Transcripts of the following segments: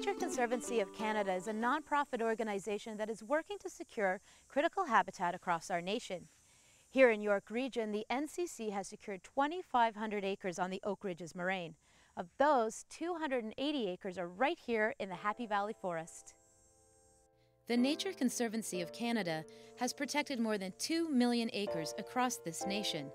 Nature Conservancy of Canada is a non-profit organization that is working to secure critical habitat across our nation. Here in York Region, the NCC has secured 2,500 acres on the Oak Ridges Moraine. Of those, 280 acres are right here in the Happy Valley Forest. The Nature Conservancy of Canada has protected more than 2 million acres across this nation.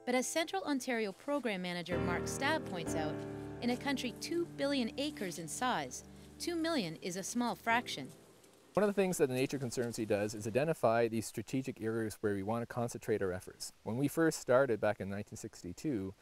But as Central Ontario Program Manager Mark Stab points out, in a country 2 billion acres in size, 2 million is a small fraction. One of the things that the Nature Conservancy does is identify these strategic areas where we want to concentrate our efforts. When we first started back in 1962,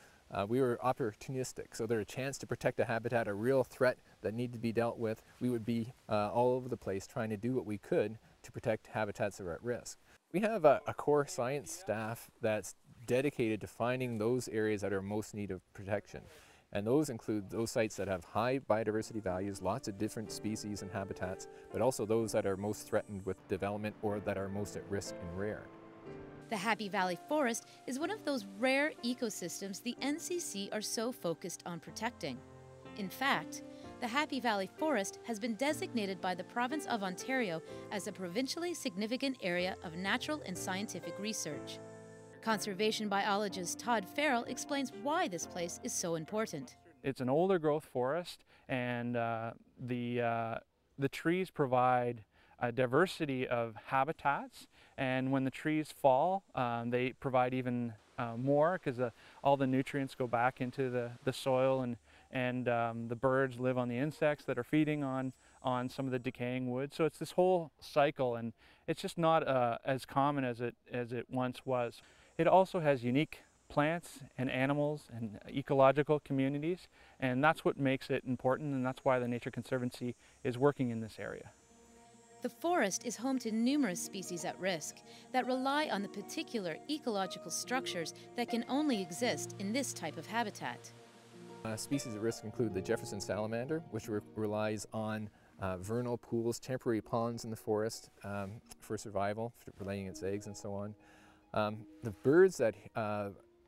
we were opportunistic, so there's a chance to protect a habitat, a real threat that needed to be dealt with. We would be all over the place trying to do what we could to protect habitats that are at risk. We have a core science staff that's dedicated to finding those areas that are most in need of protection. And those include those sites that have high biodiversity values, lots of different species and habitats, but also those that are most threatened with development or that are most at risk and rare. The Happy Valley Forest is one of those rare ecosystems the NCC are so focused on protecting. In fact, the Happy Valley Forest has been designated by the Province of Ontario as a provincially significant area of natural and scientific research. Conservation biologist Todd Farrell explains why this place is so important. It's an older growth forest, and the trees provide a diversity of habitats, and when the trees fall, they provide even more because all the nutrients go back into the soil, and the birds live on the insects that are feeding on some of the decaying wood. So it's this whole cycle, and it's just not as common as it once was. It also has unique plants and animals and ecological communities, and that's what makes it important, and that's why the Nature Conservancy is working in this area. The forest is home to numerous species at risk that rely on the particular ecological structures that can only exist in this type of habitat. Species at risk include the Jefferson salamander, which relies on vernal pools, temporary ponds in the forest for survival, for laying its eggs and so on. The birds that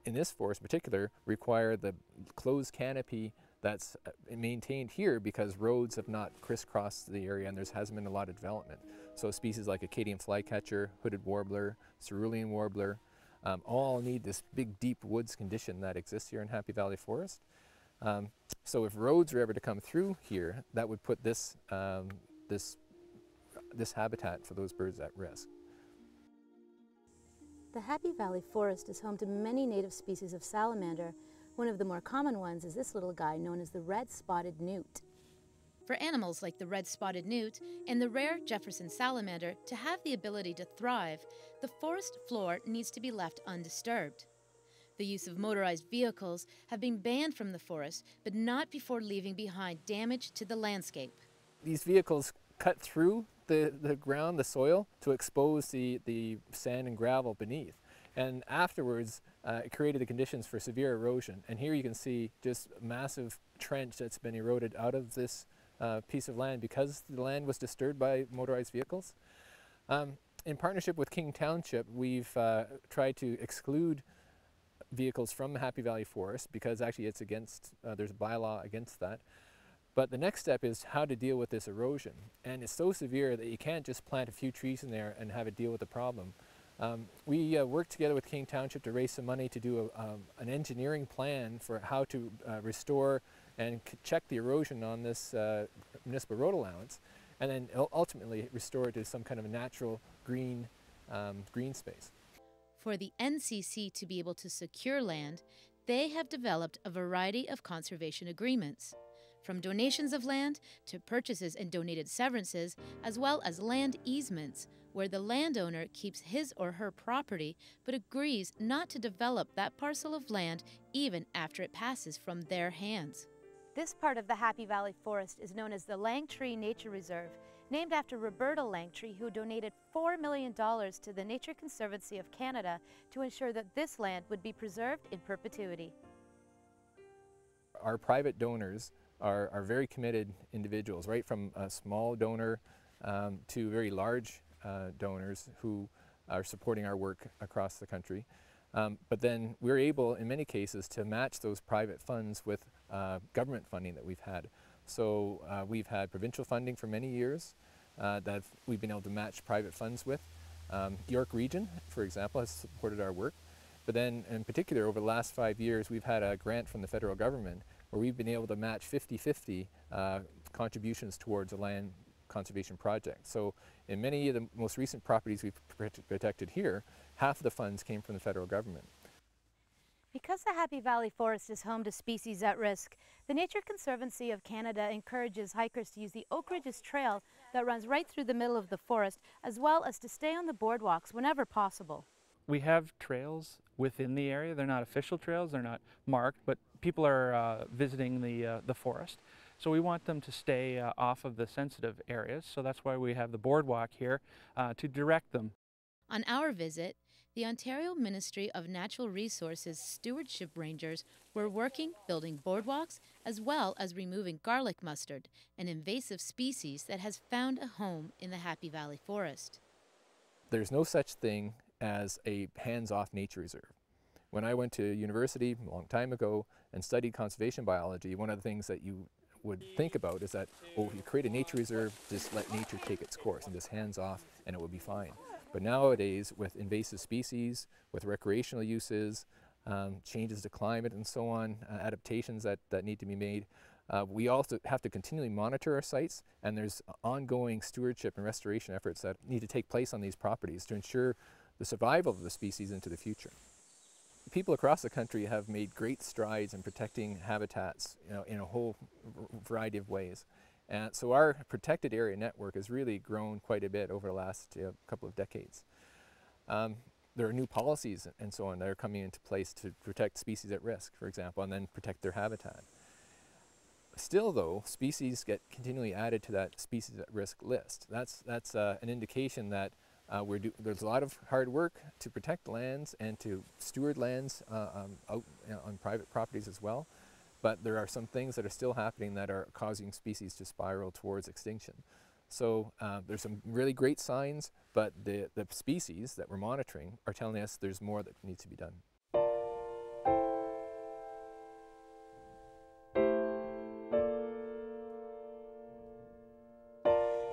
in this forest in particular require the closed canopy that's maintained here because roads have not crisscrossed the area and there hasn't been a lot of development. So species like Acadian flycatcher, hooded warbler, cerulean warbler, all need this big deep woods condition that exists here in Happy Valley Forest. So if roads were ever to come through here, that would put this habitat for those birds at risk. The Happy Valley Forest is home to many native species of salamander. One of the more common ones is this little guy known as the red-spotted newt. For animals like the red-spotted newt and the rare Jefferson salamander to have the ability to thrive, the forest floor needs to be left undisturbed. The use of motorized vehicles have been banned from the forest, but not before leaving behind damage to the landscape. These vehicles cut through the ground, the soil, to expose the sand and gravel beneath. And afterwards, it created the conditions for severe erosion. And here you can see just a massive trench that's been eroded out of this piece of land because the land was disturbed by motorized vehicles. In partnership with King Township, we've tried to exclude vehicles from the Happy Valley Forest because actually it's against, there's a bylaw against that. But the next step is how to deal with this erosion. And it's so severe that you can't just plant a few trees in there and have it deal with the problem. We worked together with King Township to raise some money to do an engineering plan for how to restore and check the erosion on this municipal road allowance, and then ultimately restore it to some kind of a natural green space. For the NCC to be able to secure land, they have developed a variety of conservation agreements. From donations of land to purchases and donated severances, as well as land easements, where the landowner keeps his or her property but agrees not to develop that parcel of land even after it passes from their hands. This part of the Happy Valley Forest is known as the Langtree Nature Reserve, named after Roberta Langtree, who donated $4 million to the Nature Conservancy of Canada to ensure that this land would be preserved in perpetuity. Our private donors are very committed individuals, right from a small donor to very large donors who are supporting our work across the country. But then we're able, in many cases, to match those private funds with government funding that we've had. So we've had provincial funding for many years that we've been able to match private funds with. York Region, for example, has supported our work. But then in particular, over the last 5 years, we've had a grant from the federal government where we've been able to match 50-50 contributions towards a land conservation project. So in many of the most recent properties we've protected here, half of the funds came from the federal government. Because the Happy Valley Forest is home to species at risk, the Nature Conservancy of Canada encourages hikers to use the Oak Ridges Trail that runs right through the middle of the forest, as well as to stay on the boardwalks whenever possible. We have trails within the area. They're not official trails, they're not marked, but people are visiting the forest. So we want them to stay off of the sensitive areas, so that's why we have the boardwalk here to direct them. On our visit, the Ontario Ministry of Natural Resources stewardship rangers were working building boardwalks as well as removing garlic mustard, an invasive species that has found a home in the Happy Valley Forest. There's no such thing as a hands-off nature reserve. When I went to university a long time ago and studied conservation biology, one of the things that you would think about is that, oh, if you create a nature reserve, just let nature take its course and just hands off and it will be fine. But nowadays, with invasive species, with recreational uses, changes to climate and so on, adaptations that need to be made, we also have to continually monitor our sites, and there's ongoing stewardship and restoration efforts that need to take place on these properties to ensure the survival of the species into the future. People across the country have made great strides in protecting habitats, in a whole variety of ways. And so our protected area network has really grown quite a bit over the last couple of decades. There are new policies and so on that are coming into place to protect species at risk, for example, and then protect their habitat. Still though, species get continually added to that species at risk list. That's an indication that there's a lot of hard work to protect lands and to steward lands out on private properties as well. But there are some things that are still happening that are causing species to spiral towards extinction. So there's some really great signs, but the species that we're monitoring are telling us there's more that needs to be done.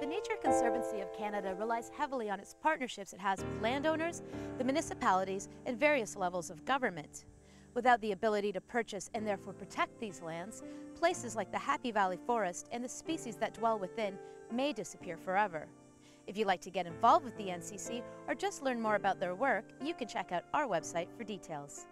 The Nature Conservancy of Canada relies heavily on its partnerships it has with landowners, the municipalities, and various levels of government. Without the ability to purchase and therefore protect these lands, places like the Happy Valley Forest and the species that dwell within may disappear forever. If you'd like to get involved with the NCC or just learn more about their work, you can check out our website for details.